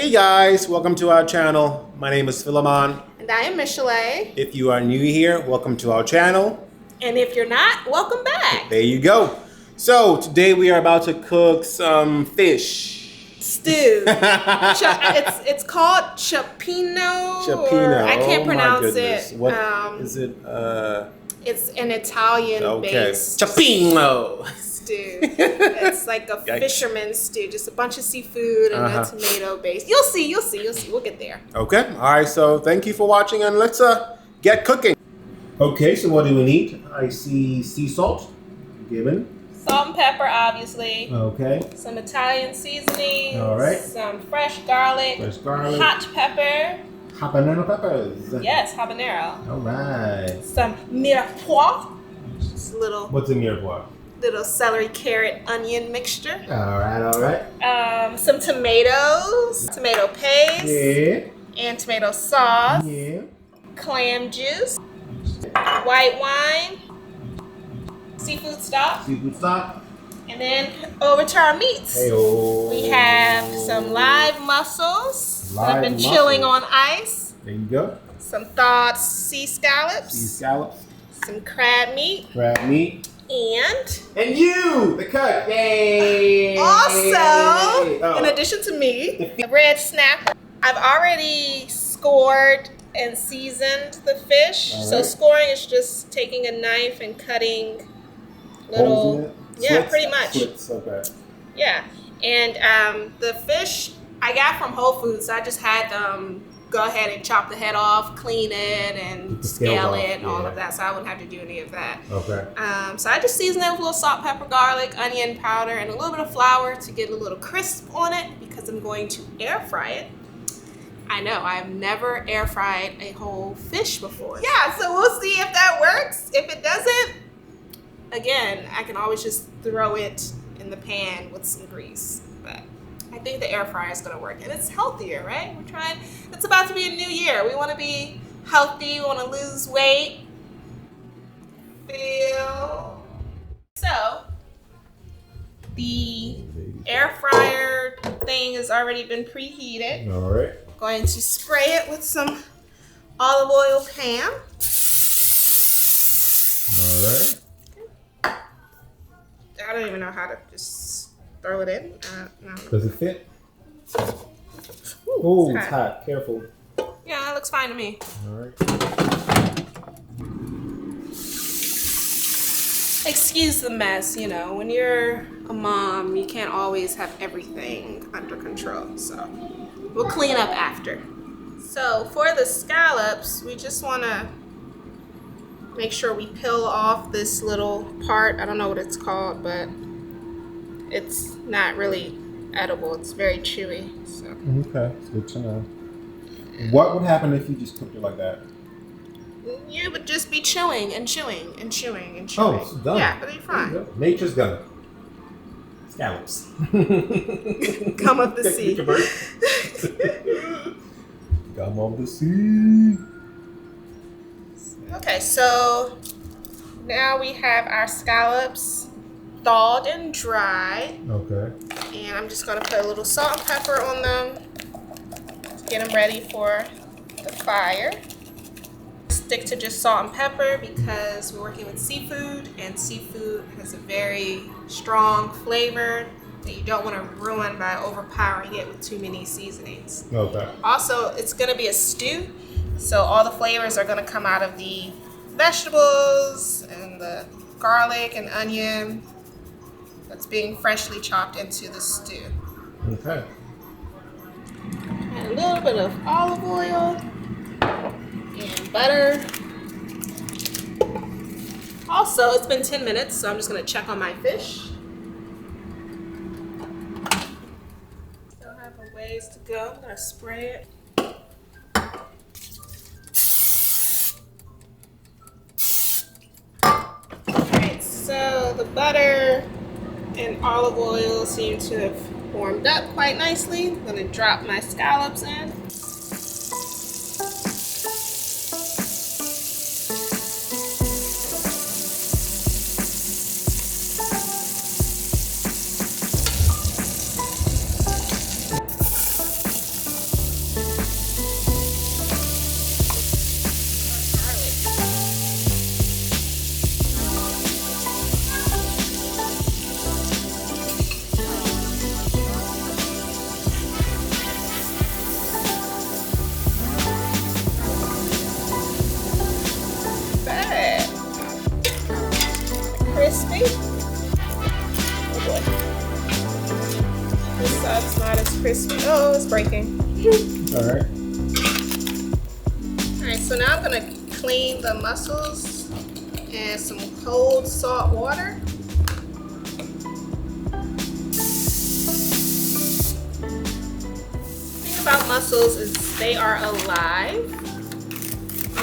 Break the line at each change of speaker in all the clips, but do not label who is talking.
Hey guys, welcome to our channel. My name is Philemon.
And I am Michelet.
If you are new here, welcome to our channel.
And if you're not, welcome back.
There you go. So today we are about to cook some fish.
Stew. It's called Cioppino.
Cioppino.
I can't pronounce
it.
it.
What is it?
It's an Italian based
Cioppino
stew. It's like a fisherman's stew, just a bunch of seafood and a tomato base. You'll see. We'll get there.
Okay. All right. So thank you for watching, and let's get cooking. Okay. So what do we need? I see sea salt given.
Salt and pepper, obviously.
Okay.
Some Italian seasoning.
All right.
Some fresh garlic. Hot pepper.
Habanero peppers.
Yes, habanero.
All right.
Some mirepoix. Just
What's a mirepoix?
Little celery, carrot, onion mixture.
All right.
Some tomatoes. Tomato paste.
Yeah.
And tomato sauce.
Yeah.
Clam juice. White wine. Seafood stock. And then over to our meats.
Hey-o.
We have some live mussels that have been chilling on ice.
There you go.
Some thawed sea scallops. Some crab meat. And
you, the cut. Yay!
Also, in addition to me, the red snapper. I've already scored and seasoned the fish. Right. So scoring is just taking a knife and cutting little, pretty much.
Slits, okay.
Yeah, and the fish I got from Whole Foods. So I just had them go ahead and chop the head off, clean it, and scale it, and all of that. So I wouldn't have to do any of that.
Okay.
So I just seasoned it with a little salt, pepper, garlic, onion powder, and a little bit of flour to get a little crisp on it because I'm going to air fry it. I know, I've never air fried a whole fish before. Yeah, so we'll see if that works. If it doesn't, again, I can always just throw it in the pan with some grease. But I think the air fryer is going to work. And it's healthier, right? It's about to be a new year. We want to be healthy. We want to lose weight. So, the air fryer thing has already been preheated.
All right.
Going to spray it with some olive oil pan.
All right.
I don't even know how to just throw it in.
Does it fit? Oh, it's hot. Careful.
Yeah, it looks fine to me.
All right.
Excuse the mess, when you're a mom, you can't always have everything under control. So we'll clean up after. So for the scallops, we just want to make sure we peel off this little part. I don't know what it's called, but it's not really edible. It's very chewy. So.
Okay, it's good to know. What would happen if you just cooked it like that?
You would just be chewing and chewing and chewing and
Oh,
chewing.
it's done.
Yeah, but you're fine.
Nature's gun. Scallops.
Come of the sea.
Come of the sea.
Okay, so now we have our scallops thawed and dried.
Okay.
And I'm just going to put a little salt and pepper on them to get them ready for the fire. Stick to just salt and pepper because we're working with seafood, and seafood has a very strong flavor that you don't want to ruin by overpowering it with too many seasonings.
Okay.
Also, it's going to be a stew, so all the flavors are going to come out of the vegetables and the garlic and onion that's being freshly chopped into the stew.
Okay.
And a little bit of olive oil and butter. Also, it's been 10 minutes, so I'm just going to check on my fish. Still have a ways to go. I'm going to spray it. Alright, so the butter and olive oil seem to have warmed up quite nicely. I'm going to drop my scallops in. crispy. Oh boy. This side's not as crispy. Oh, it's breaking.
Alright.
Alright, so now I'm gonna clean the mussels in some cold salt water. The thing about mussels is they are alive.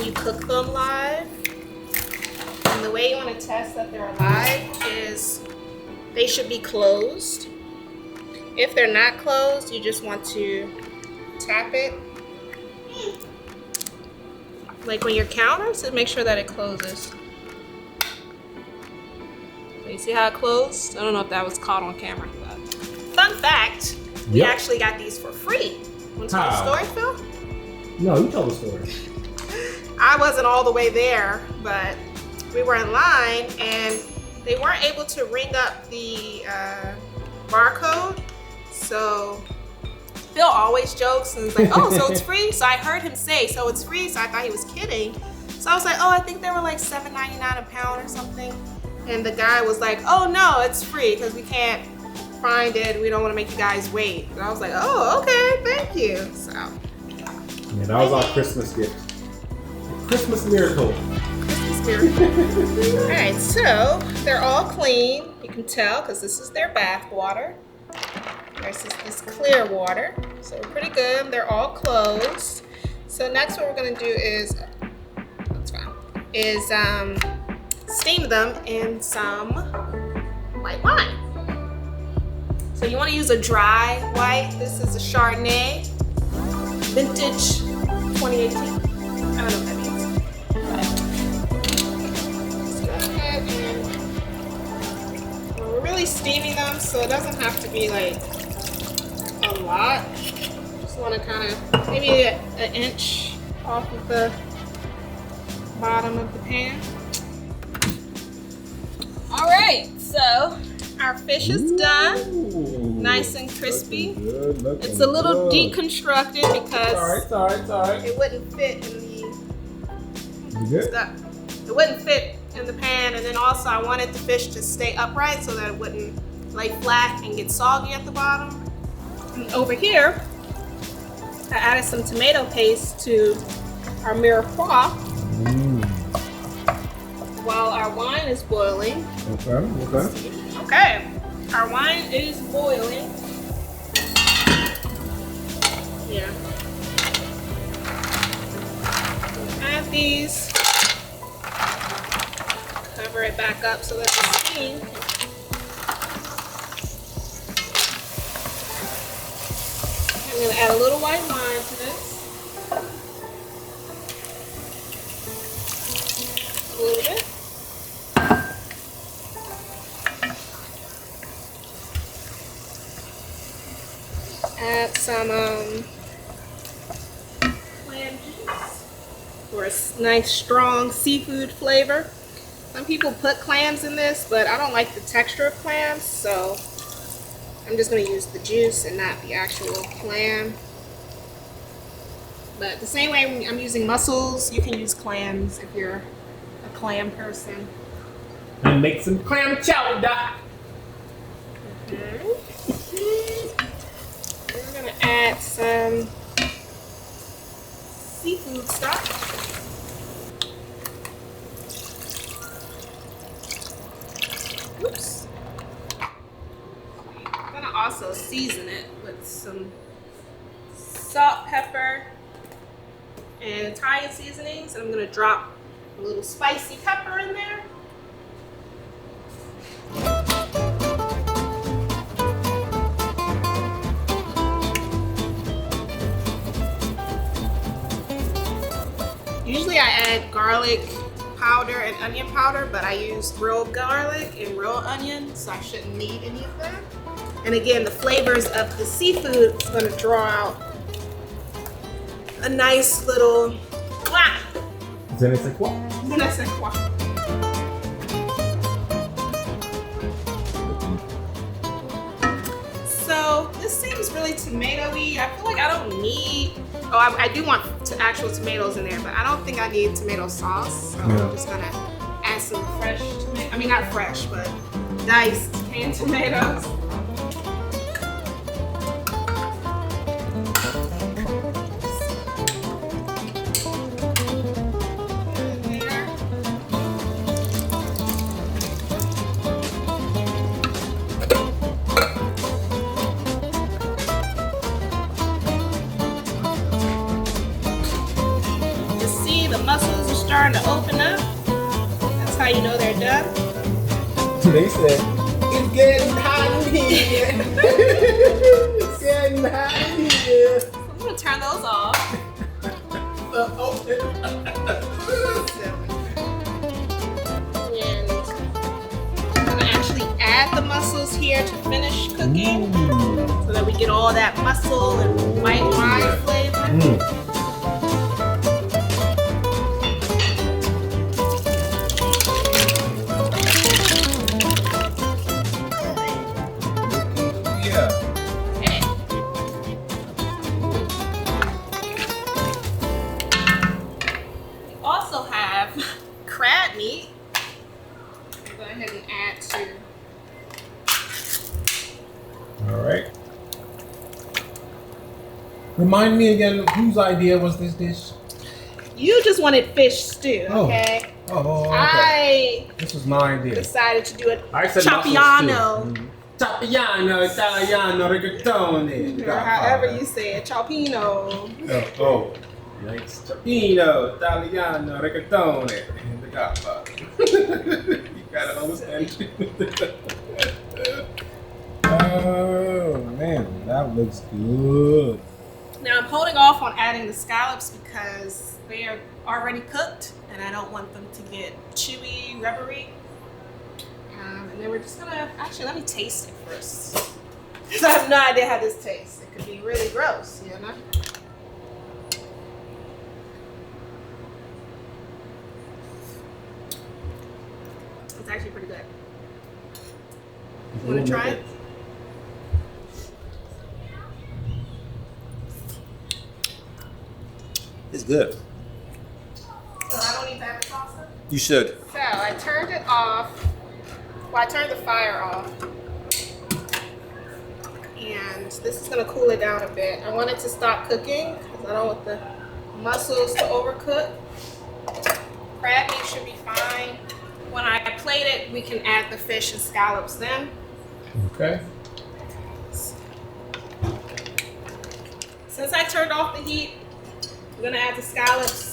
You cook them live, and the way you want to test that they're alive is they should be closed. If they're not closed, you just want to tap it like on your counter to make sure that it closes. So you see how it closed? I don't know if that was caught on camera, but fun fact, we actually got these for free. Want to tell the story, Phil?
No, you tell the story.
I wasn't all the way there, but we were in line and they weren't able to ring up the barcode. So Phil always jokes and is like, oh, so it's free? So I heard him say, so it's free. So I thought he was kidding. So I was like, oh, I think they were like $7.99 a pound or something. And the guy was like, oh no, it's free because we can't find it. We don't want to make you guys wait. And I was like, oh, okay, thank you. So
yeah, that was our Christmas gift. Christmas miracle.
Christmas miracle. All right, so they're all clean. You can tell because this is their bath water versus this clear water. So we're pretty good. They're all closed. So next what we're gonna do is, steam them in some white wine. So you want to use a dry white. This is a Chardonnay, vintage 2018. I don't know what that means. We're really steaming them, so it doesn't have to be like a lot. Just want to kind of maybe an inch off of the bottom of the pan. All right, so our fish is done. Nice and crispy. It's a little deconstructed because
it's all right.
it wouldn't fit in it wouldn't fit in the pan, and then also I wanted the fish to stay upright so that it wouldn't lay flat and get soggy at the bottom. And over here, I added some tomato paste to our mirepoix while our wine is boiling. Okay, our wine is boiling. Yeah. Add these. Cover it back up so that the steam. I'm going to add a little white wine to this. A little bit. Add some clam juice for a nice strong seafood flavor. Some people put clams in this, but I don't like the texture of clams, so I'm just going to use the juice and not the actual clam. But the same way I'm using mussels, you can use clams if you're a clam person.
And make some clam chowder.
We're going to add some seafood stock. Oops. I'm going to also season it with some salt, pepper, and Italian seasonings. And I'm going to drop a little spicy pepper in there. Usually I add garlic powder and onion powder, but I used real garlic and real onion, so I shouldn't need any of that. And again, the flavors of the seafood is going to draw out a nice little
Je ne sais quoi.
Je ne sais quoi. So this seems really tomato-y. I feel like I don't need, I do want actual tomatoes in there, but I don't think I need tomato sauce. So I'm just gonna add some fresh tomato. I mean, not fresh, but diced canned tomatoes. You see the mussels are starting to open up. That's how you know they're done.
They said, it's getting hot in here. It's getting hot in here.
I'm gonna turn those off. And I'm gonna actually add the mussels here to finish cooking, so that we get all that mussel and white wine flavor. Also have crab meat. I'll go ahead and add to.
All right. Remind me again, whose idea was this dish?
You just wanted fish stew, okay?
Oh, okay. This was my
I
idea.
decided to do it
I said
Cioppino.
Cioppino, Italiano, rigatone.
Or however you say it, Cioppino.
Oh. Yikes. Cioppino, Italiano, rigatone. The Godfather. You gotta understand. Oh man, that looks good.
Now I'm holding off on adding the scallops because they are already cooked and I don't want them to get chewy, rubbery. And then we're just gonna, actually let me taste it first. Because I have no idea how this tastes. It could be really gross, you know? It's actually pretty good. You wanna try it?
It's good.
So I don't need to have the salsa?
You should.
So I turned it off. Well, I turned the fire off. And this is gonna cool it down a bit. I want it to stop cooking because I don't want the mussels to overcook. Crab meat should be fine. When I plate it, we can add the fish and scallops then.
Okay.
Since I turned off the heat, I'm gonna add the scallops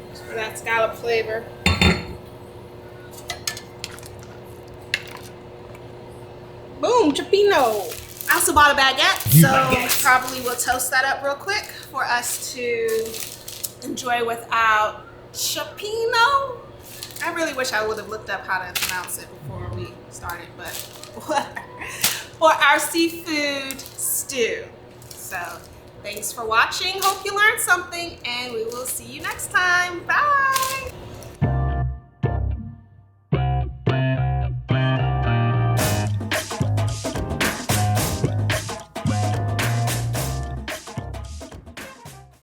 just for that scallop flavor. Boom, Cioppino. I also bought a baguette, so probably we'll toast that up real quick for us to enjoy without Cioppino. I really wish I would have looked up how to pronounce it before we started, but whatever. For our seafood stew. So thanks for watching. Hope you learned something, and we will see you next time. Bye.